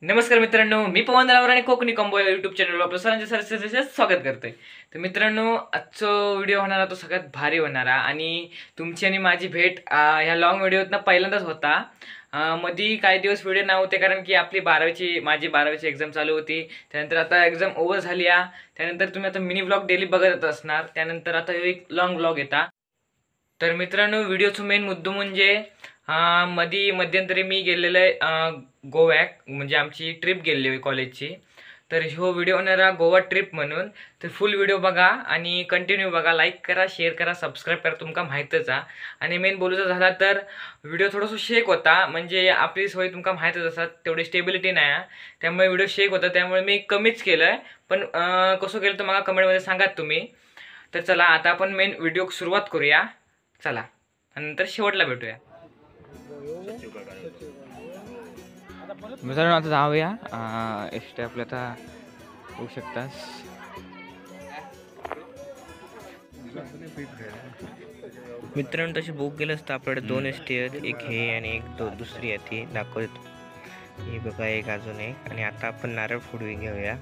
नमस्कार मित्रांनो, मी पवन रावर आणि कोकणी कॉम्बो या यूट्यूब चॅनलवर आपलं सर्वांचे स्वागत करतोय। तर मित्रांनो, आजचा व्हिडिओ होणारा तो सगळ्यात भारी होणारा आणि तुमची आणि माझी भेट ह्या लॉंग व्हिडिओतनं पहिल्यांदाच होता। मध्ये काही दिवस व्हिडिओ नव्हते कारण की आपली माझी 12वीची एक्झाम चालू होती। त्यानंतर आता एक्झाम ओव्हर झाली आहे। त्यानंतर तुम्ही आता मिनी व्लॉग डेली बघत असणार। त्यानंतर आता एक लॉंग व्लॉग येता। तर मित्रांनो, व्हिडिओचा मेन मुद्दा म्हणजे मध्यंतरी मी गेलेलो आहे गोव्याक, म्हणजे आमची ट्रिप गेलेली होती कॉलेजची। तर हो व्हिडिओ होणारा गोवा ट्रिप म्हणून। तर फुल व्हिडिओ बघा आणि कंटिन्यू बघा, लाईक करा, शेअर करा, सबस्क्राईब करा, तुमका माहीतच आहे। आणि मेन बोलायचं झाला तर व्हिडिओ थोडासा शेक होता, म्हणजे आपली सवय तुमका माहीतच असतात, तेवढी स्टेबिलिटी नाही आहे, त्यामुळे व्हिडिओ शेक होता, त्यामुळे मी कमीच केलं आहे। पण कसं केलं तर मला कमेंटमध्ये सांगा तुम्ही। तर चला आता आपण मेन व्हिडिओ सुरुवात करूया, चला, नंतर शेवटला भेटूया। मित्रांनो, आता जाऊया एसटी आपल्या आता होऊ शकतास। मित्रांनो, तशी बुक केलं असतं आपल्याकडे 2 एसटी आहेत, एक हे आणि एक दुसरी आहे, ती दाखवतो ही बघा, एक अजून एक। आणि आता आपण नारळ फोडून घेऊया।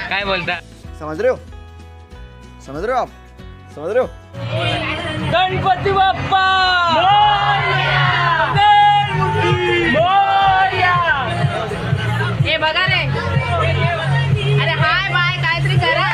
काय बोलता? समझ रहे हो? समझ रहे हो आप? समझ रहे हो? गणपती बाप्पा हे बघा रे, अरे हाय बाय काहीतरी करा।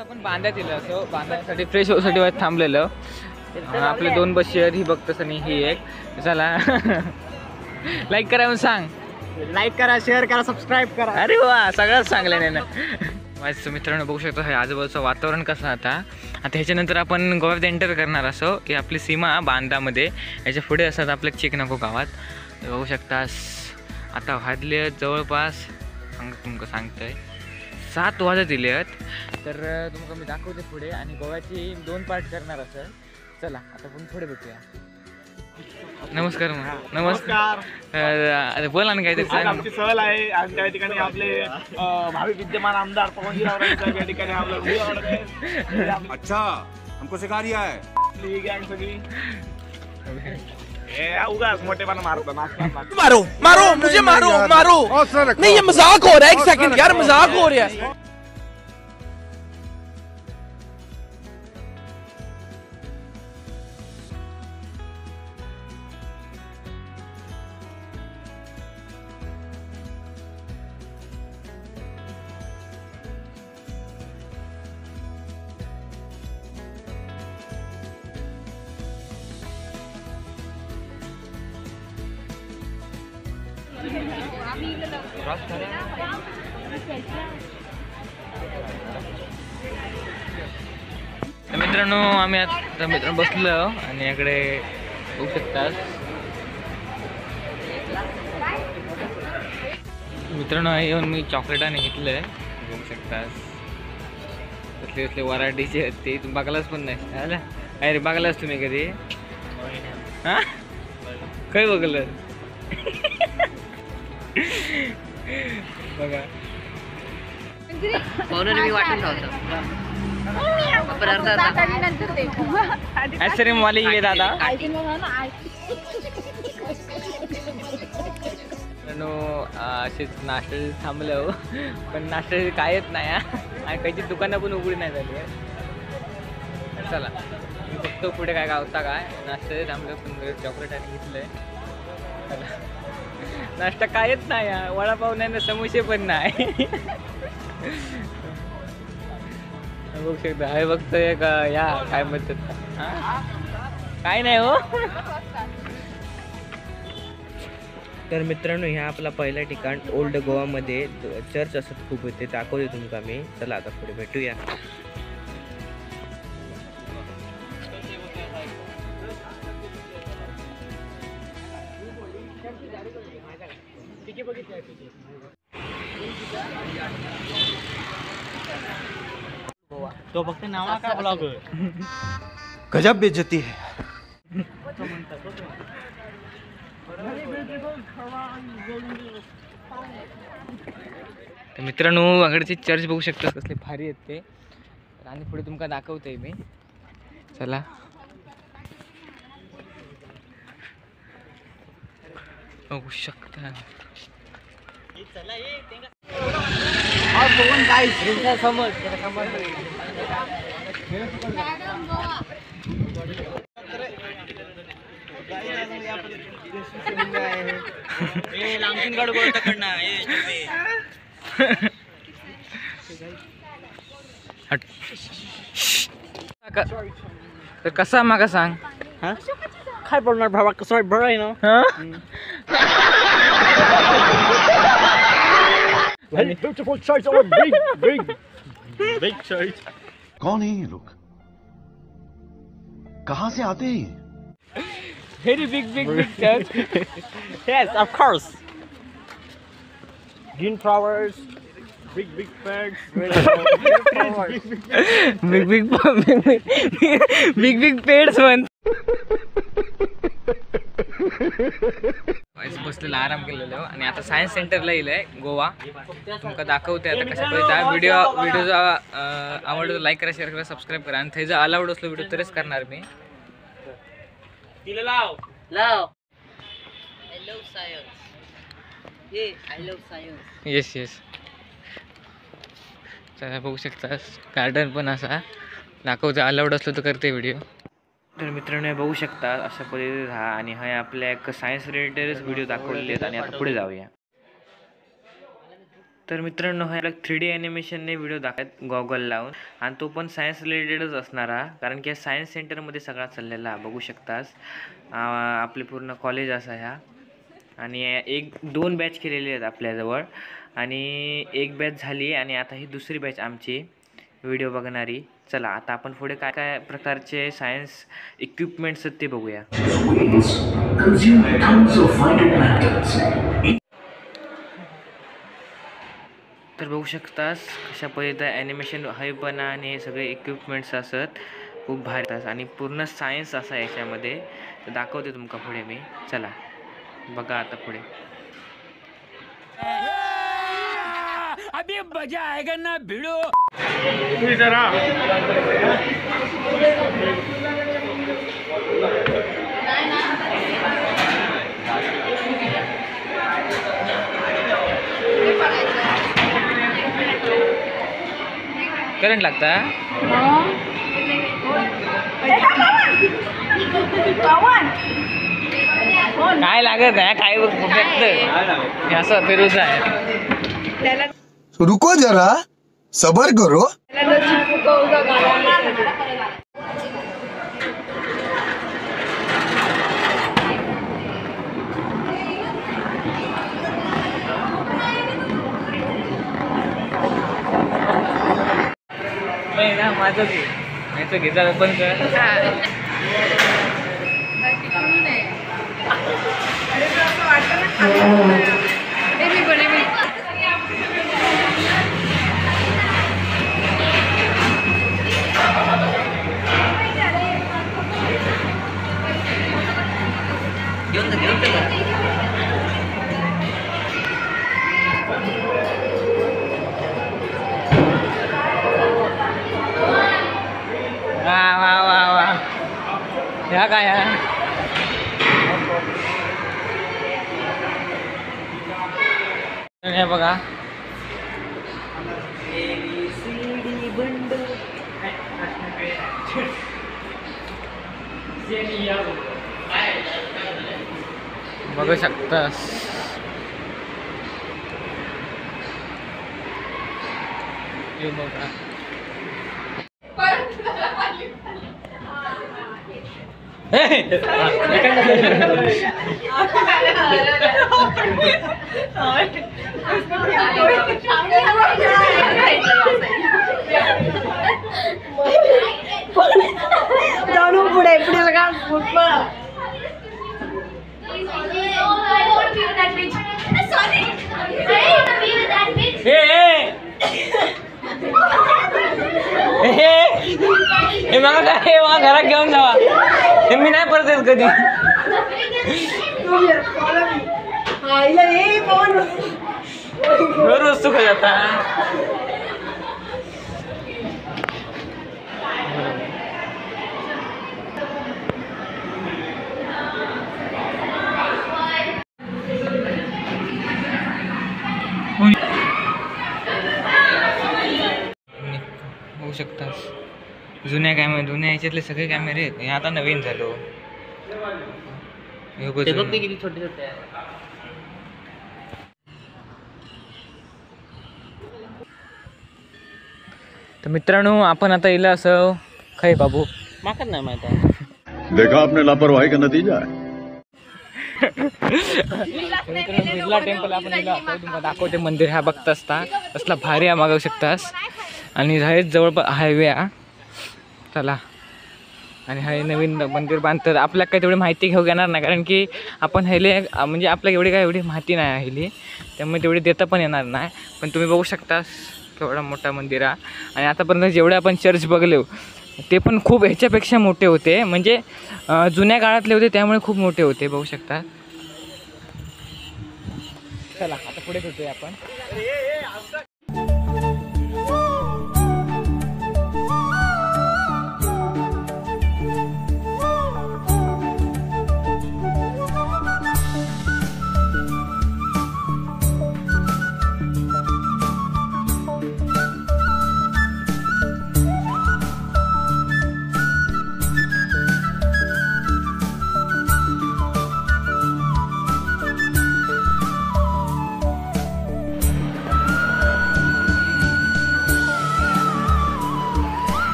आपण बांधण्यात येईल, असं बांधण्यासाठी फ्रेश होण्यासाठी वाट थांबलेलं। आपले 2 बस आहेत, ही बघतस आणि ही एक। चला लाईक करा, सांग लाईक करा, शेअर करा, सबस्क्राईब करा। अरे वा, सगळंच चांगलं नाही ना। माझं मित्रांनो बघू शकतो हे आजूबाजूचं वातावरण कसं आता ह्याच्यानंतर आपण गोव्यात एंटर करणार असो की आपली सीमा बांधामध्ये याच्या पुढे असतात आपल्या चिकनको गावात। बघू शकतास आता वाजले जवळपास तुमका सांगतोय 7 वाजत दिले आहेत तर तुमका मी दाखवते पुढे आणि गोव्याची 2 पार्ट करणार असं. चला आता आपण पुढे भेटूया. नमस्कार नमस्कार. अरे बोला ना काहीतरी आज आमची सहल आहे आणि त्या ठिकाणी आपले भावी विद्यमान आमदार पवनजीराव रणवीर या ठिकाणी आपलं अच्छा हमको सिखा रिया है. आपली गँग सगळी उगाच मोठेपणा मारतो मारो मारो मुझे मारो मारो नहीं ये मजाक हो रहा है. एक सेकंड यार मजाक हो रहा है. तर मित्रांनो आम्ही आता मित्रांनो बसलो आणि इकडे बघू शकतात मित्रांनो येऊन मी चॉकलेट आणि घेतलंय. बघू शकतात कसले कसले व्हरायटीचे आहेत ते तुम्ही बघायलाच पण नाही. आला अरे बघायलाच तुम्ही कधी हां काय बघलं बघा म्हणून मी वाटून ठेवतो. आईस्क्रीम वाले ये दादा. असेच नाश्ते थांबले हो पण नाश्ते काय येत नाही आणि काहीची दुकानं पण उघडी नाही झाली. चला मी फक्त पुढे काय गावता काय नाश्ते थांबले पण चॉकलेट आणि घेतलंय. नाश्ता काय येत नाही वडापाव नाही ना समोसे पण नाही. बघू शकता हे फक्त एक या काय म्हणतात काय नाही हो. तर मित्रांनो ह्या आपला पहिला ठिकाण ओल्ड गोवामध्ये चर्च असत खूप होते दाखवते तुमका मी. चला आता पुढे भेटूया. तो फक्त नावा का ब्लॉग गजब बेइज्जती है. तर मित्रांनो आकडचे चर्च बघू शकता कसले भारी आहेत ते आणि पुढे तुमका दाखवते मी. चला बघू शकता तर कसा मागा सांग काय बोलणार भावा कसं बरं आहे ना. Beautiful church or big church. कौन है ये लोग कहाँ से आते हैं? Very big big big church. Yes, of course. Green flowers, big birds. Big big big big पेड्स पण बसलेला आराम केलेलो आणि आता सायन्स सेंटरला येईल गोवा. तुमका दाखवते आता कशा पद्धतीने व्हिडिओ जो आवडतो लाईक करा शेअर करा सबस्क्राईब करा आणि थंय जर अलाउड असलो व्हिडिओ तरच करणार मी. लाव I love science. I love science. Yes yes. चला बघू शकता गार्डन पण असा दाखवते अलाउड असलो तर करते व्हिडिओ. तर मित्रांनो हे बघू शकता अशा पद्धतीने हा आणि हा आपल्या एक सायन्स रिलेटेडच व्हिडिओ दाखवलेले आहेत. आणि आता पुढे जाऊया. तर मित्रांनो हा आपला 3D ॲनिमेशनने व्हिडिओ दाखवत गॉगल लावून आणि तो पण सायन्स रिलेटेडच असणार हा कारण की सायन्स सेंटरमध्ये सगळा चाललेला बघू शकतास. आपले पूर्ण कॉलेज असा ह्या आणि 1-2 बॅच केलेले आहेत आपल्याजवळ आणि एक बॅच झाली आणि आता ही दुसरी बॅच आमची व्हिडिओ बघणारी. चला आता आपण पुढे काय काय प्रकारचे सायन्स इक्विपमेंट्स आहेत ते बघूया. तर तर बघू शकतास कशा पद्धतीचं ॲनिमेशन हवीपणा आणि हे सगळे इक्विपमेंट्स असत खूप भारी असतात आणि पूर्ण सायन्स असा याच्यामध्ये तर दाखवते तुमका पुढे मी. चला बघा आता पुढे. करंट लागता काय लागत नाही काय फक्त असं फिरूच आहे. रुको जरा सबर करो. नाही ना माझं घे याचं घेता पण कर. वा वा वा वा ह्या काय हे बघा बघू शकतास. हे बघा जाऊन पुढे पुढे बघा हे मला काय मला घरात घेऊन जावा. हे मी नाही परत येत कधी. घर वस्तू का जाता होऊ शकतास. जुन्या ह्याच्यातले सगळे कॅमेरे आहेत हे आता नवीन झालो. किती छोटे छोटे तर मित्रांनो आपण आता येलं असं खै बाबू माकत नाही माहिती. देखा आपने लापरवाही का नतीजा है. बिर्ला टेम्पल आपण तुम्हाला दाखवते मंदिर हा बघता असता कसला भारी हा मागवू शकतास. आणि हे जवळपास हायवे हा. चला आणि हे नवीन मंदिर बांधतात. आपल्याला काही तेवढी माहिती घेऊ घेणार नाही कारण की आपण ह्याले म्हणजे आपल्याला एवढी माहिती नाही ह्याली त्यामुळे तेवढी देता पण येणार नाही. पण तुम्ही बघू शकता केवढा मोठा मंदिर आहे. आणि आतापर्यंत जेवढे आपण चर्च बघले ते पण खूप ह्याच्यापेक्षा मोठे होते म्हणजे जुन्या काळातले होते त्यामुळे खूप मोठे होते बघू शकता. चला आता पुढे होतोय आपण.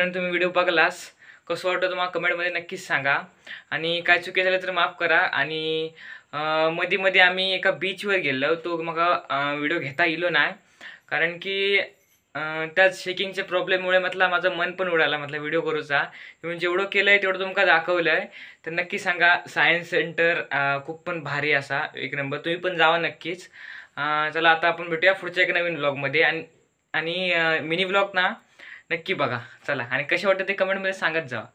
मित्रांनो तुम्ही व्हिडिओ बघलास कसं वाटतं तुम्हाला कमेंटमध्ये नक्कीच सांगा आणि काय चुकी झालं तर माफ करा. आणि मध्ये मध्ये आम्ही एका बीचवर गेलो तो मग व्हिडिओ घेता येलो नाही कारण की त्या शेकिंगच्या प्रॉब्लेममुळे म्हटलं माझं मन पण उडाला म्हटलं व्हिडिओ करूचा. तुम्ही जेवढं केलं आहे तेवढं तुमका दाखवलं आहे तर नक्की सांगा. सायन्स सेंटर खूप पण भारी असा एक नंबर, तुम्ही पण जावा नक्कीच. चला आता आपण भेटूया पुढच्या एक नवीन व्लॉगमध्ये आणि मिनी व्लॉग ना नक्की बघा. चला आणि कसे वाटतं ते कमेंटमध्ये सांगत जावा.